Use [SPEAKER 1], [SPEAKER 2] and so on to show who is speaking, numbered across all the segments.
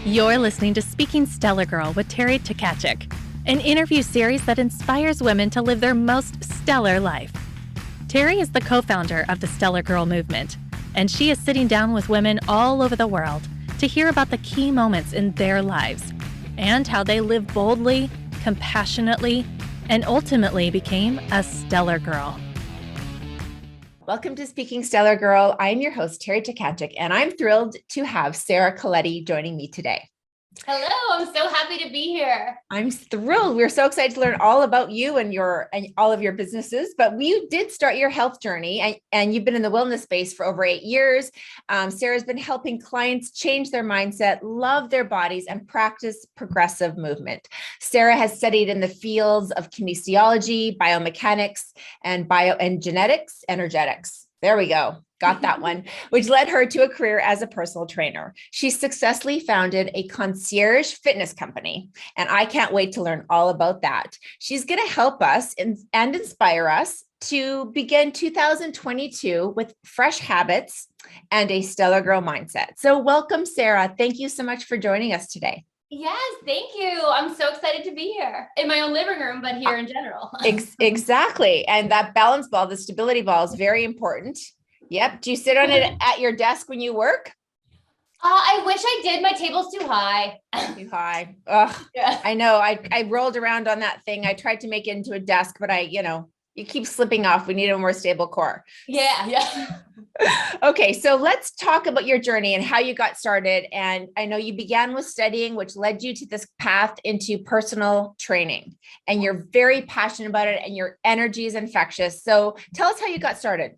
[SPEAKER 1] You're listening to Speaking Stellar Girl with Teri an interview series that inspires women to live their most stellar life. Teri is the co-founder of the Stellar Girl movement, and she is sitting down with women all over the world to hear about the key moments in their lives and how they live boldly, compassionately, and ultimately became a stellar girl.
[SPEAKER 2] Welcome to Speaking Stellar Girl. I'm your host, Teri, and I'm thrilled to have Sara Colletti joining me today.
[SPEAKER 3] Hello, I'm so happy to be here.
[SPEAKER 2] I'm thrilled. We're so excited to learn all about you and all of your businesses. But we did start your health journey, and you've been in the wellness space for over 8 years. Sara's been helping clients change their mindset, love their bodies, and practice progressive movement. Sara has studied in the fields of kinesiology, biomechanics, and genetics, energetics. There we go. Got that one, which led her to a career as a personal trainer. She successfully founded a concierge fitness company, and I can't wait to learn all about that. She's going to help us and inspire us to begin 2022 with fresh habits and a stellar girl mindset. So welcome, Sara. Thank you so much for joining us today.
[SPEAKER 3] Yes, thank you. I'm so excited to be here in my own living room, but here in general.
[SPEAKER 2] Exactly. And that balance ball, the stability ball, is very important. Yep. Do you sit on it at your desk when you work?
[SPEAKER 3] I wish I did. My table's too high.
[SPEAKER 2] Too high. Ugh. Yeah. I know. I rolled around on that thing. I tried to make it into a desk, but you keep slipping off. We need a more stable core.
[SPEAKER 3] Yeah.
[SPEAKER 2] Okay. So let's talk about your journey and how you got started. And I know you began with studying, which led you to this path into personal training, and you're very passionate about it and your energy is infectious. So tell us how you got started.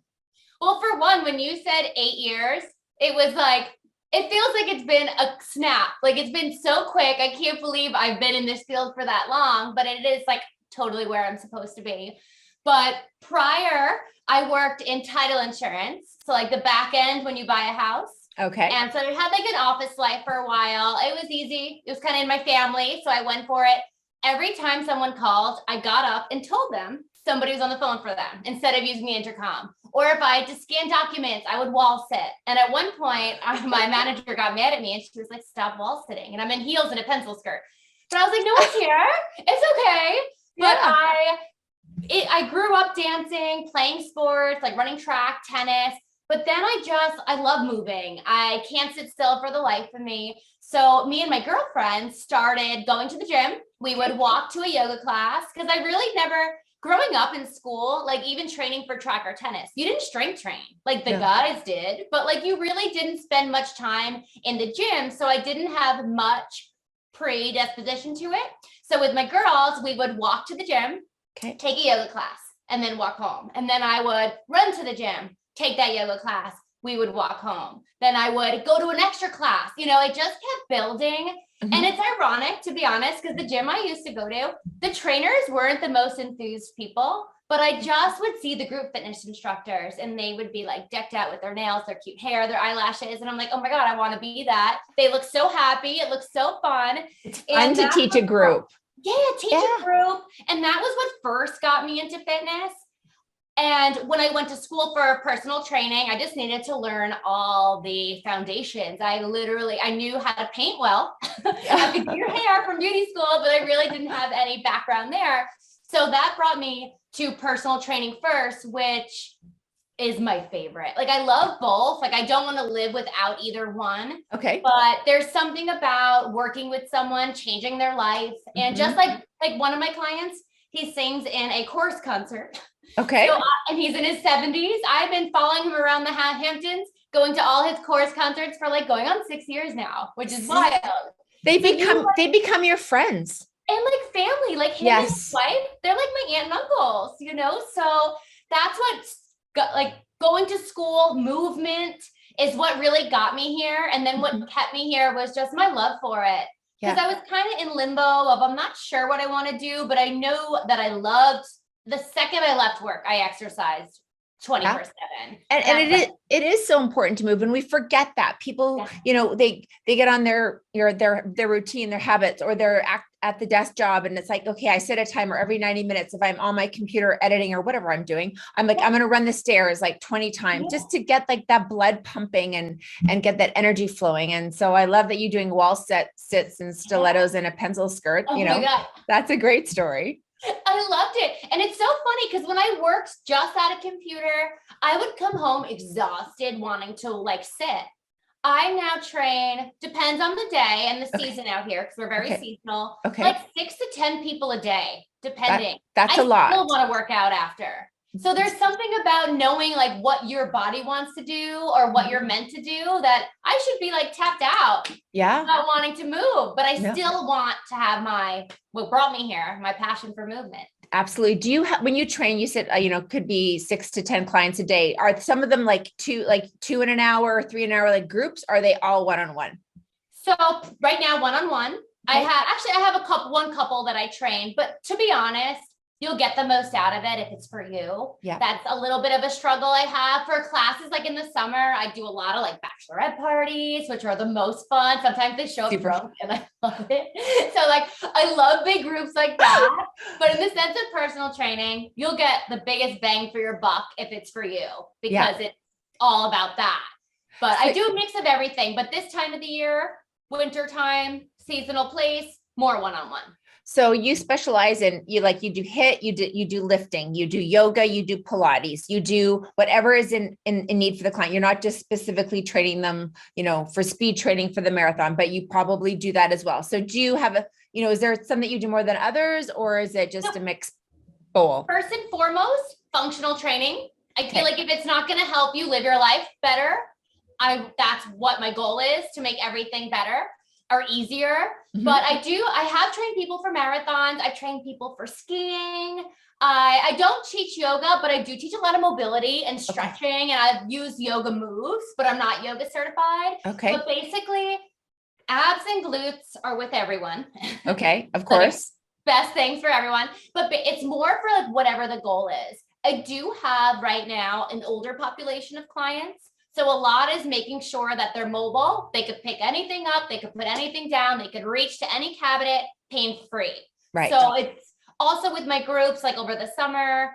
[SPEAKER 3] Well, for one, when you said 8 years, it was like, it feels like it's been a snap. Like it's been so quick. I can't believe I've been in this field for that long, but it is like totally where I'm supposed to be. But prior, I worked in title insurance. So like the back end when you buy a house.
[SPEAKER 2] Okay.
[SPEAKER 3] And so I had like an office life for a while. It was easy. It was kind of in my family. So I went for it. Every time someone called, I got up and told them somebody was on the phone for them instead of using the intercom. Or if I had to scan documents, I would wall sit. And at one point, my manager got mad at me and she was like, stop wall sitting. And I'm in heels and a pencil skirt. But I was like, no one's here. It's okay. But
[SPEAKER 2] yeah.
[SPEAKER 3] I grew up dancing, playing sports, like running track, tennis. But then I love moving. I can't sit still for the life of me. So me and my girlfriend started going to the gym. We would walk to a yoga class because I really growing up in school, like even training for track or tennis, you didn't strength train like the guys did, but like you really didn't spend much time in the gym. So I didn't have much predisposition to it. So with my girls, we would walk to the gym, take a yoga class, and then walk home. And then I would run to the gym, take that yoga class, we would walk home. Then I would go to an extra class. It just kept building. Mm-hmm. And it's ironic, to be honest, because the gym I used to go to, the trainers weren't the most enthused people, but I just would see the group fitness instructors and they would be like decked out with their nails, their cute hair, their eyelashes. And I'm like, oh my God, I want to be that. They look so happy. It looks so fun.
[SPEAKER 2] It's fun to teach a group.
[SPEAKER 3] A group. And that was what first got me into fitness. And when I went to school for personal training, I just needed to learn all the foundations. I knew how to paint well. I could do your hair from beauty school, but I really didn't have any background there. So that brought me to personal training first, which is my favorite. Like I love both. Like I don't want to live without either one.
[SPEAKER 2] Okay.
[SPEAKER 3] But there's something about working with someone, changing their life. And just like one of my clients, he sings in a chorus concert.
[SPEAKER 2] Okay.
[SPEAKER 3] So, and he's in his 70s. I've been following him around the Hamptons, going to all his chorus concerts for like going on 6 years now, which is wild.
[SPEAKER 2] They become your friends.
[SPEAKER 3] And like family, like him and his wife, they're like my aunt and uncles, So that's what going to school, movement is what really got me here. And then what kept me here was just my love for it. Because I was kind of in limbo of, I'm not sure what I want to do, but I know that I loved. The second I left work, I exercised 24/7.
[SPEAKER 2] And it is so important to move, and we forget that people, they get on their routine, their habits, or they're at the desk job, and it's like, okay, I set a timer every 90 minutes. If I'm on my computer editing or whatever I'm doing, I'm like, I'm going to run the stairs like 20 times just to get like that blood pumping and get that energy flowing. And so I love that you're doing wall sits and stilettos and a pencil skirt.
[SPEAKER 3] Oh my God.
[SPEAKER 2] That's a great story.
[SPEAKER 3] I loved it. And it's so funny because when I worked just at a computer, I would come home exhausted, wanting to like sit. I now train, depends on the day and the season out here, because we're very seasonal, like 6 to 10 people a day, depending.
[SPEAKER 2] That's a lot.
[SPEAKER 3] I still want to work out after. So there's something about knowing like what your body wants to do or what you're meant to do that I should be like tapped out. Not wanting to move, but I still want to have what brought me here, my passion for movement.
[SPEAKER 2] Absolutely. Do you when you train, you said, could be 6 to 10 clients a day. Are some of them like two in an hour or 3 an hour, like groups? Are they all one-on-one?
[SPEAKER 3] So right now, one-on-one. I have one couple that I train, but to be honest, you'll get the most out of it if it's for you. Yeah. That's a little bit of a struggle I have for classes. Like in the summer, I do a lot of like bachelorette parties, which are the most fun. Sometimes they show up drunk and I love it. So like, I love big groups like that. But in the sense of personal training, you'll get the biggest bang for your buck if it's for you, because it's all about that. But I do a mix of everything. But this time of the year, winter time, seasonal place, more one-on-one.
[SPEAKER 2] So you specialize in, you do HIIT, you do lifting, you do yoga, you do Pilates, you do whatever is in need for the client. You're not just specifically training them, for speed training for the marathon, but you probably do that as well. So do you have is there some that you do more than others, or is it just a mixed bowl?
[SPEAKER 3] First and foremost, functional training. I feel like if it's not going to help you live your life better, that's what my goal is, to make everything better or easier. But I have trained people for marathons. I train people for skiing. I don't teach yoga, but I do teach a lot of mobility and stretching, and I've used yoga moves, but I'm not yoga certified. But basically, abs and glutes are with everyone.
[SPEAKER 2] Of course.
[SPEAKER 3] Best things for everyone, but it's more for like whatever the goal is. I do have right now an older population of clients. So a lot is making sure that they're mobile. They could pick anything up. They could put anything down. They could reach to any cabinet pain-free. Right. So it's also with my groups, like over the summer,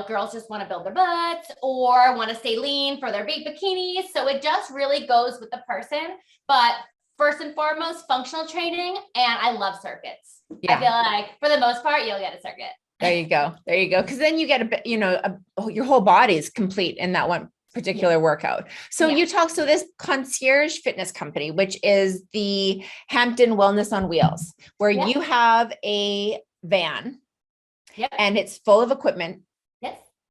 [SPEAKER 3] girls just want to build their butts or want to stay lean for their big bikinis. So it just really goes with the person. But first and foremost, functional training. And I love circuits. I feel like for the most part, you'll get a circuit.
[SPEAKER 2] There you go. Because then you get your whole body is complete in that one particular workout. So so this concierge fitness company, which is the Hampton Wellness on Wheels, where you have a van and it's full of equipment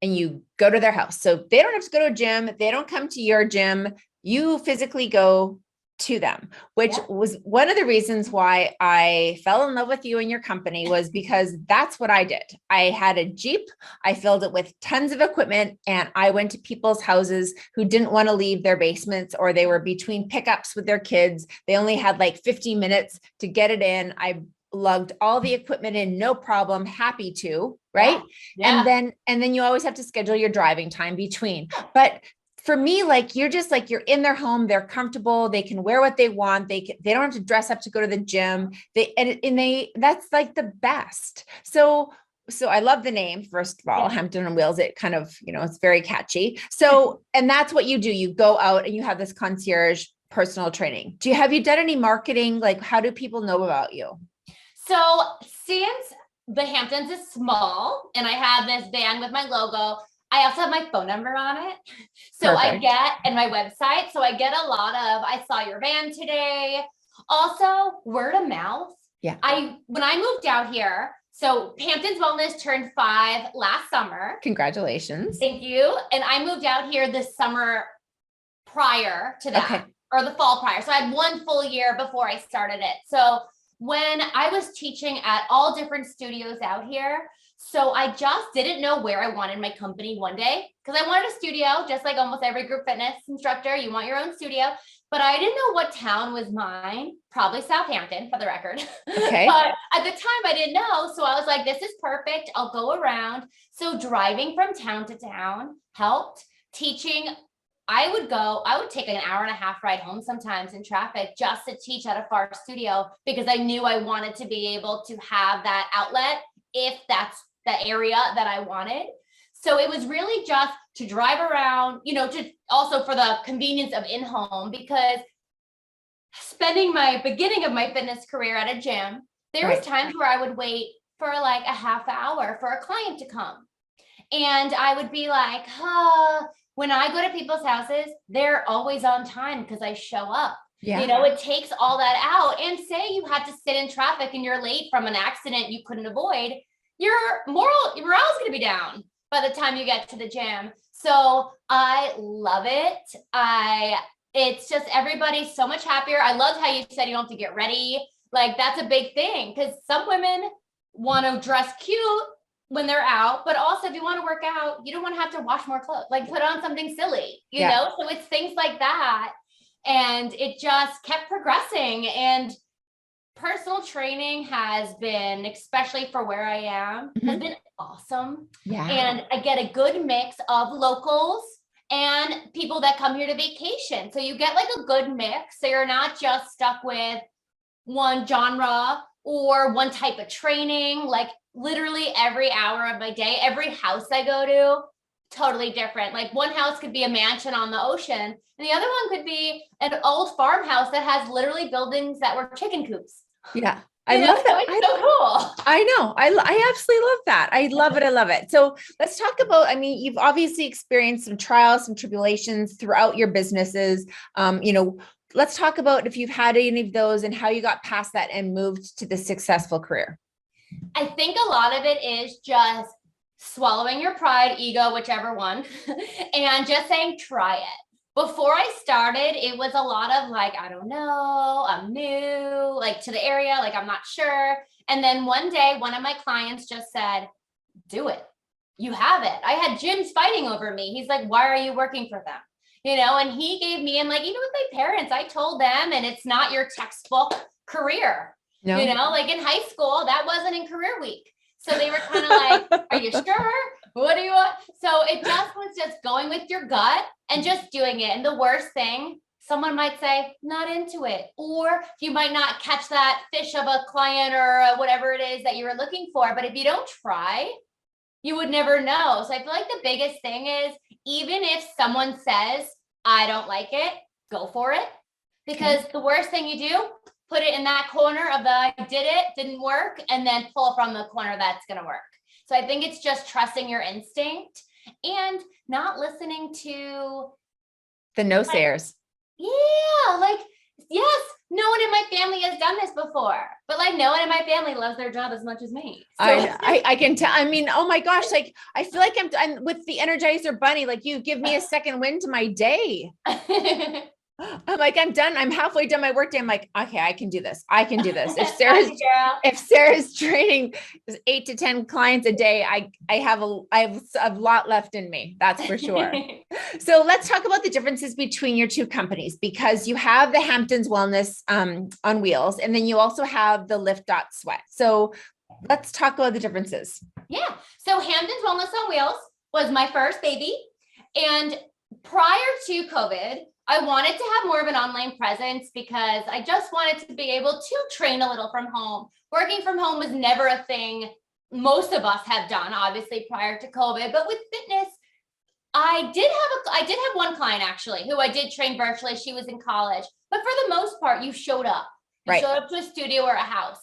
[SPEAKER 2] and you go to their house. So they don't have to go to a gym. They don't come to your gym. You physically go to them, which was one of the reasons why I fell in love with you and your company, was because that's what I did. I had a Jeep, I filled it with tons of equipment, and I went to people's houses who didn't want to leave their basements, or they were between pickups with their kids. They only had like 50 minutes to get it in. I lugged all the equipment in, no problem, happy to, right? And then you always have to schedule your driving time between. But for me, like, you're in their home, they're comfortable, they can wear what they want. They don't have to dress up to go to the gym. That's like the best. So I love the name, first of all, Hampton on Wheels. It kind of, it's very catchy. So, and that's what you do. You go out and you have this concierge personal training. Have you done any marketing? Like, how do people know about you?
[SPEAKER 3] So since the Hamptons is small and I have this van with my logo, I also have my phone number on it. So and my website. So I get a lot of, I saw your van today. Also, word of mouth. Yeah. When I moved out here, so Hamptons Wellness turned 5 last summer.
[SPEAKER 2] Congratulations.
[SPEAKER 3] Thank you. And I moved out here the summer prior to that, or the fall prior. So I had 1 full year before I started it. So when I was teaching at all different studios out here, so I just didn't know where I wanted my company one day, because I wanted a studio, just like almost every group fitness instructor, you want your own studio. but I didn't know what town was mine. Probably Southampton, for the record.
[SPEAKER 2] Okay.
[SPEAKER 3] But at the time I didn't know. So I was like, this is perfect. I'll go around. So driving from town to town helped. Teaching, I would take an hour and a half ride home sometimes in traffic just to teach at a far studio, because I knew I wanted to be able to have that outlet if that's the area that I wanted. So it was really just to drive around, to also for the convenience of in-home, because spending my beginning of my fitness career at a gym, there was times where I would wait for like a half hour for a client to come. And I would be like, when I go to people's houses, they're always on time because I show up.
[SPEAKER 2] Yeah.
[SPEAKER 3] It takes all that out. And say you had to sit in traffic and you're late from an accident you couldn't avoid, your morale is going to be down by the time you get to the gym. So I love it. It's just, everybody's so much happier. I loved how you said you don't have to get ready. Like, that's a big thing, because some women want to dress cute when they're out, but also if you want to work out, you don't want to have to wash more clothes, like put on something silly, you know? So it's things like that. And it just kept progressing. And personal training has been, especially for where I am, has been awesome.
[SPEAKER 2] Yeah.
[SPEAKER 3] And I get a good mix of locals and people that come here to vacation. So you get like a good mix. So you're not just stuck with one genre or one type of training. Like literally every hour of my day, every house I go to, totally different. Like one house could be a mansion on the ocean, and the other one could be an old farmhouse that has literally buildings that were chicken coops.
[SPEAKER 2] Yeah. I love that.
[SPEAKER 3] It's so cool.
[SPEAKER 2] I know. I absolutely love that. I love it. I love it. So let's talk about, you've obviously experienced some trials, some tribulations throughout your businesses. Let's talk about if you've had any of those and how you got past that and moved to the successful career.
[SPEAKER 3] I think a lot of it is just swallowing your pride, ego, whichever one, and just saying, try it. Before I started, it was a lot of like, I don't know, I'm new, like to the area, like I'm not sure. And then one day, one of my clients just said, do it. You have it. I had gyms fighting over me. He's like, why are you working for them? And he gave me, and like, even with my parents, I told them, and it's not your textbook career. No. Like in high school, that wasn't in career week. So they were kind of like, are you sure? What do you want? So it just was just going with your gut and just doing it. And the worst thing, someone might say, not into it. Or you might not catch that fish of a client or whatever it is that you were looking for. But if you don't try, you would never know. So I feel like the biggest thing is, even if someone says, I don't like it, go for it. Because the worst thing you do, put it in that corner of the, I did it, didn't work, and then pull from the corner that's going to work. So I think it's just trusting your instinct and not listening to
[SPEAKER 2] the no-sayers.
[SPEAKER 3] Yeah. Like, yes, no one in my family has done this before, but like no one in my family loves their job as much as me. So.
[SPEAKER 2] I can tell. Oh my gosh. Like, I feel like I'm with the Energizer Bunny. Like, you give me a second wind to my day. I'm like, I'm done. I'm halfway done my workday. I'm like, okay, I can do this. I can do this. If Sarah's training 8 to 10 clients a day, I have a lot left in me. That's for sure. So let's talk about the differences between your two companies, because you have the Hamptons Wellness on wheels, and then you also have the Lift.Sweat. So let's talk about the differences.
[SPEAKER 3] Yeah. So Hamptons Wellness on Wheels was my first baby. And prior to COVID, I wanted to have more of an online presence because I just wanted to be able to train a little from home. Working from home was never a thing most of us have done, obviously, prior to COVID. But with fitness, I did have one client actually who I did train virtually. She was in college, but for the most part, you showed up. You showed up to a studio or a house.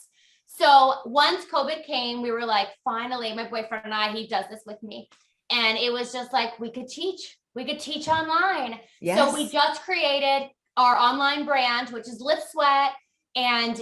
[SPEAKER 3] So once COVID came, we were like, finally, my boyfriend and I, he does this with me. And it was just like, we could teach online. Yes. So we just created our online brand, which is Lift Sweat. And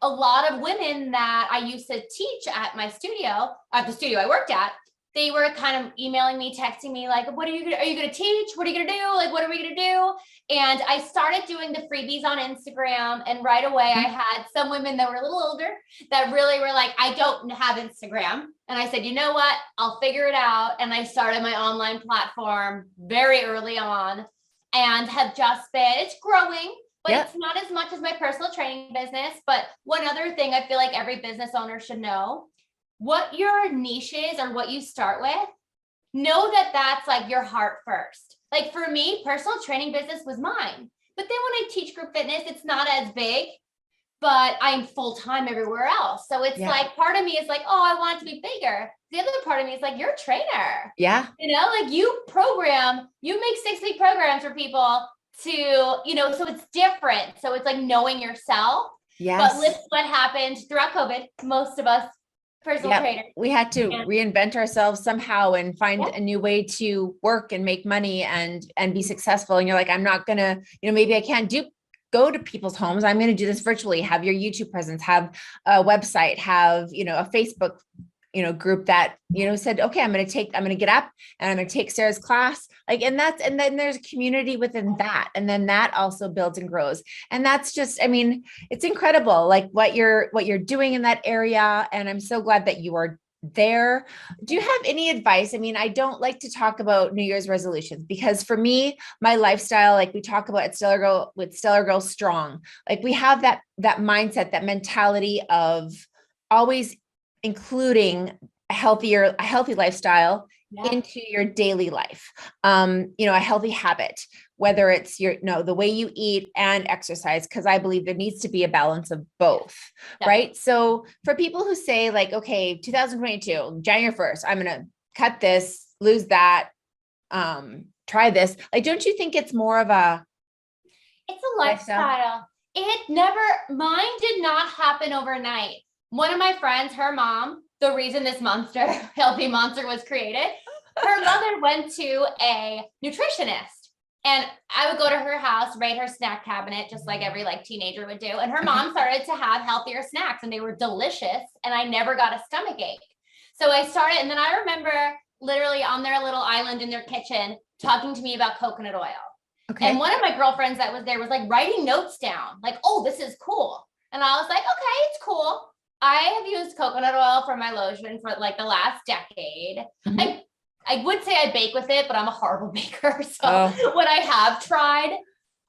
[SPEAKER 3] a lot of women that I used to teach at my studio, at the studio I worked at, they were kind of emailing me, texting me like, are you going to teach? What are you going to do? Like, what are we going to do? And I started doing the freebies on Instagram. And right away I had some women that were a little older that really were like, I don't have Instagram. And I said, you know what? I'll figure it out. And I started my online platform very early on. and have just been, it's growing, but
[SPEAKER 2] Yep.
[SPEAKER 3] it's not as much as my personal training business. But one other thing I feel like every business owner should know, what your niche is or what you start with, know that that's like your heart first. Like for me, personal training business was mine. But then when I teach group fitness, it's not as big, but I'm full-time everywhere else. So it's like, part of me is like, oh, I want it to be bigger. The other part of me is like, you're a trainer.
[SPEAKER 2] Yeah.
[SPEAKER 3] You know, like you make 6-week programs for people to, you know, so it's different. So it's like knowing yourself.
[SPEAKER 2] Yes.
[SPEAKER 3] But look what happened throughout COVID. Most of us personal trainers.
[SPEAKER 2] We had to reinvent ourselves somehow and find a new way to work and make money and be successful. And you're like, I'm not gonna, you know, maybe I can't go to people's homes. I'm going to do this virtually, have your YouTube presence, have a website, have, you know, a Facebook, you know, group that, you know, said, okay, I'm going to get up and I'm going to take Sarah's class. Like, and then there's a community within that. And then that also builds and grows. And that's just, I mean, it's incredible, like what you're doing in that area. And I'm so glad that you are there. Do you have any advice? I mean, I don't like to talk about New Year's resolutions because for me, my lifestyle, like we talk about at Stellar Girl with Stellar Girl Strong, like we have that mindset, that mentality of always including a healthy lifestyle into your daily life. You know, a healthy habit, whether it's the way you eat and exercise, because I believe there needs to be a balance of both, right? So for people who say like, okay, 2022, January 1st, I'm going to cut this, lose that, try this. Like, don't you think it's more of
[SPEAKER 3] it's a lifestyle? Mine did not happen overnight. One of my friends, her mom, the reason this healthy monster was created, her mother went to a nutritionist, and I would go to her house, raid her snack cabinet, just like every teenager would do. And her mom started to have healthier snacks and they were delicious. And I never got a stomach ache. So I started, and then I remember literally on their little island in their kitchen, talking to me about coconut oil. Okay. And one of my girlfriends that was there was like writing notes down, like, oh, this is cool. And I was like, okay, it's cool. I have used coconut oil for my lotion for like the last decade. Mm-hmm. I would say I bake with it, but I'm a horrible baker. So what I have tried,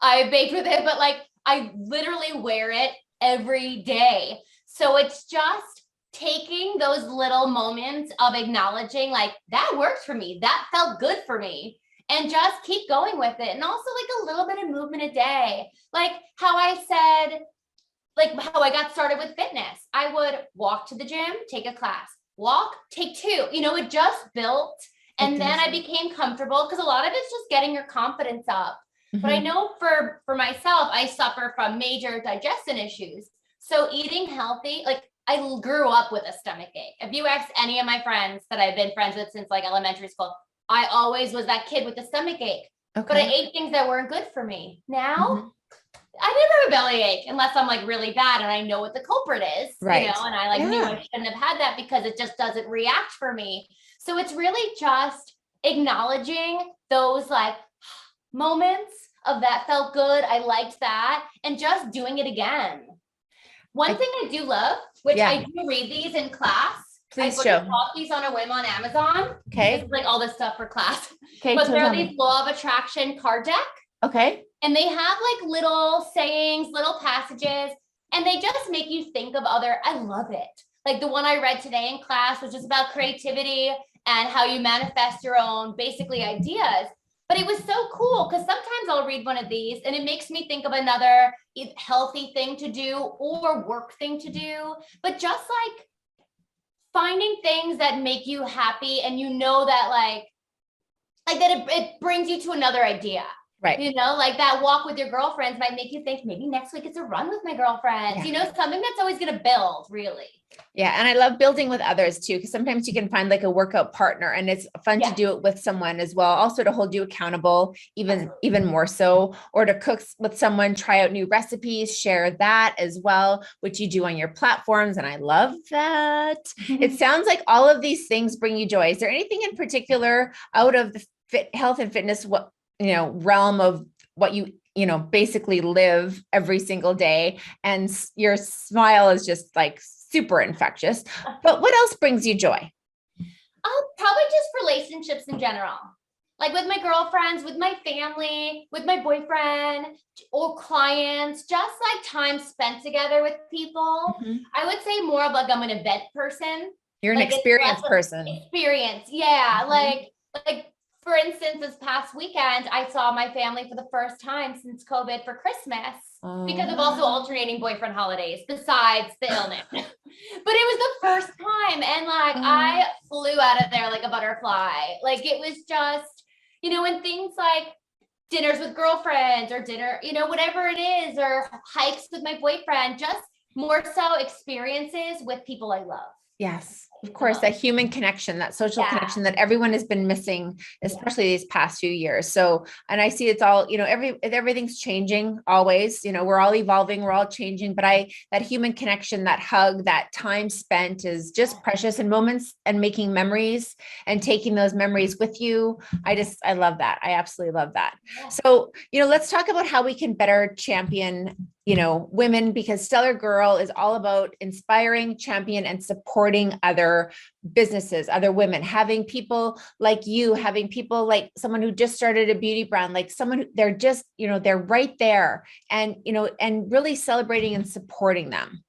[SPEAKER 3] I baked with it, but like I literally wear it every day. So it's just taking those little moments of acknowledging like that works for me. That felt good for me. And just keep going with it. And also like a little bit of movement a day. Like how I said, like how I got started with fitness. I would walk to the gym, take a class, walk, take 2, you know, it just built. And then I became comfortable because a lot of it's just getting your confidence up. Mm-hmm. But I know for myself, I suffer from major digestion issues. So eating healthy, like I grew up with a stomach ache. If you ask any of my friends that I've been friends with since like elementary school, I always was that kid with the stomach ache. Okay. But I ate things that weren't good for me. Now, I never have a bellyache unless I'm like really bad and I know what the culprit is, right? You know, and I knew I shouldn't have had that because it just doesn't react for me. So it's really just acknowledging those like moments of that felt good. I liked that, and just doing it again. One thing I do love, which I do read these in class.
[SPEAKER 2] Please
[SPEAKER 3] I bought these on a whim on Amazon.
[SPEAKER 2] Okay.
[SPEAKER 3] This is like all this stuff for class.
[SPEAKER 2] Okay.
[SPEAKER 3] But they're these law of attraction card deck.
[SPEAKER 2] Okay.
[SPEAKER 3] And they have like little sayings, little passages, and they just make you think of I love it. Like the one I read today in class was just about creativity and how you manifest your own basically ideas. But it was so cool because sometimes I'll read one of these and it makes me think of another healthy thing to do or work thing to do. But just like finding things that make you happy and you know that like that it brings you to another idea. Right. You know, like that walk with your girlfriends might make you think maybe next week it's a run with my girlfriends, you know, something that's always going to build really.
[SPEAKER 2] Yeah. And I love building with others too, because sometimes you can find like a workout partner and it's fun to do it with someone as well. Also to hold you accountable, even more so, or to cook with someone, try out new recipes, share that as well, which you do on your platforms. And I love that. It sounds like all of these things bring you joy. Is there anything in particular out of the health and fitness, realm of what you basically live every single day, and your smile is just like super infectious, but what else brings you joy?
[SPEAKER 3] Probably just relationships in general. like with my girlfriends, with my family, with my boyfriend or clients, just like time spent together with people. I would say more of like I'm an event person.
[SPEAKER 2] You're an
[SPEAKER 3] Like
[SPEAKER 2] experienced person.
[SPEAKER 3] Experience. Yeah. Like for instance, this past weekend, I saw my family for the first time since COVID for Christmas because of also alternating boyfriend holidays besides the illness. But it was the first time. And like, I flew out of there like a butterfly. Like it was just, you know, and things like dinners with girlfriends or dinner, you know, whatever it is, or hikes with my boyfriend, just more so experiences with people I love.
[SPEAKER 2] Yes, of course, that human connection, that social connection that everyone has been missing, especially these past few years. So, and I see it's all, you know, everything's changing always, you know, we're all evolving, we're all changing, but that human connection, that hug, that time spent is just precious, and moments and making memories and taking those memories with you. I love that. I absolutely love that. So, you know, let's talk about how we can better champion, you know, women, because Stellar Girl is all about inspiring, champion, and supporting other businesses, other women, having people like you, having people like someone who just started a beauty brand, like someone who they're just, you know, they're right there, and, you know, and really celebrating and supporting them.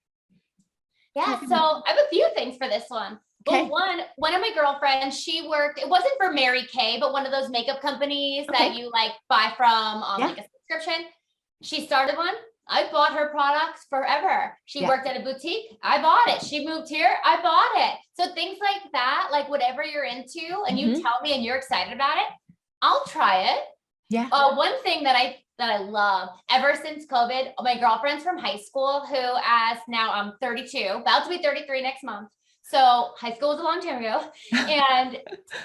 [SPEAKER 3] Yeah. So I have a few things for this one. Well, one of my girlfriends, she worked, it wasn't for Mary Kay, but one of those makeup companies that you like buy from on like a subscription. She started one. I bought her products forever. She worked at a boutique. I bought it. She moved here. I bought it. So things like that, like whatever you're into and you tell me and you're excited about it, I'll try it. Yeah. One thing that I love ever since COVID, my girlfriends from high school, who as now I'm 32, about to be 33 next month. So high school was a long time ago, and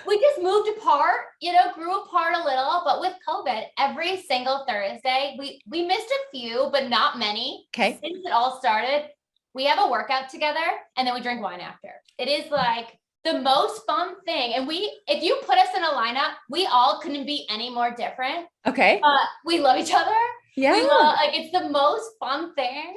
[SPEAKER 3] we just moved apart, you know, grew apart a little, but with COVID, every single Thursday, we missed a few, but not many. Okay. Since it all started, we have a workout together and then we drink wine after. It is like the most fun thing. And if you put us in a lineup, we all couldn't be any more different. Okay. We love each other. Yeah. Like it's the most fun thing.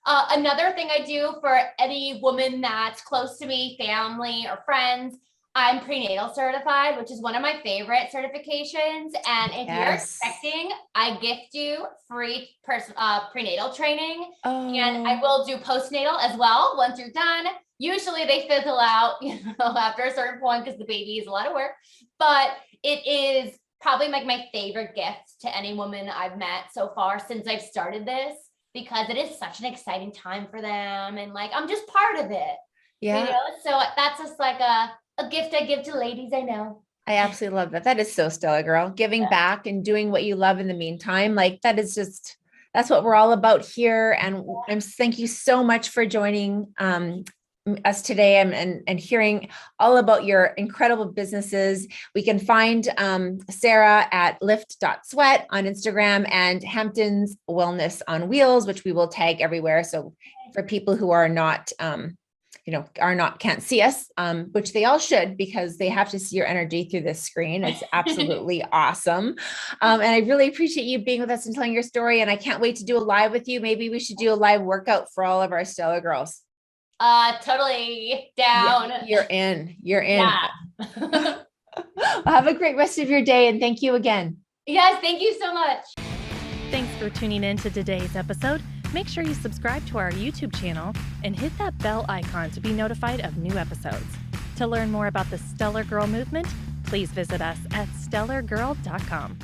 [SPEAKER 3] Another thing I do for any woman that's close to me, family or friends, I'm prenatal certified, which is one of my favorite certifications. And if you're expecting, I gift you free prenatal training. And I will do postnatal as well once you're done. Usually they fizzle out, you know, after a certain point because the baby is a lot of work. But it is probably like my favorite gift to any woman I've met so far since I've started this, because it is such an exciting time for them. And like, I'm just part of it. Yeah. You know? So that's just like a gift I give to ladies I know. I absolutely love that. That is so Stellar Girl, giving back and doing what you love in the meantime. Like that is just, that's what we're all about here. And thank you so much for joining us today and hearing all about your incredible businesses. We can find Sara at lift.sweat on Instagram and Hamptons Wellness on Wheels, which we will tag everywhere. So for people who are not, can't see us, which they all should, because they have to see your energy through this screen. It's absolutely awesome. And I really appreciate you being with us and telling your story. And I can't wait to do a live with you. Maybe we should do a live workout for all of our Stellar girls. Totally down. Yeah, you're in. Yeah. Well, have a great rest of your day. And thank you again. Yes. Thank you so much.
[SPEAKER 1] Thanks for tuning in to today's episode. Make sure you subscribe to our YouTube channel and hit that bell icon to be notified of new episodes. To learn more about the Stellar Girl movement, please visit us at stellargirl.com.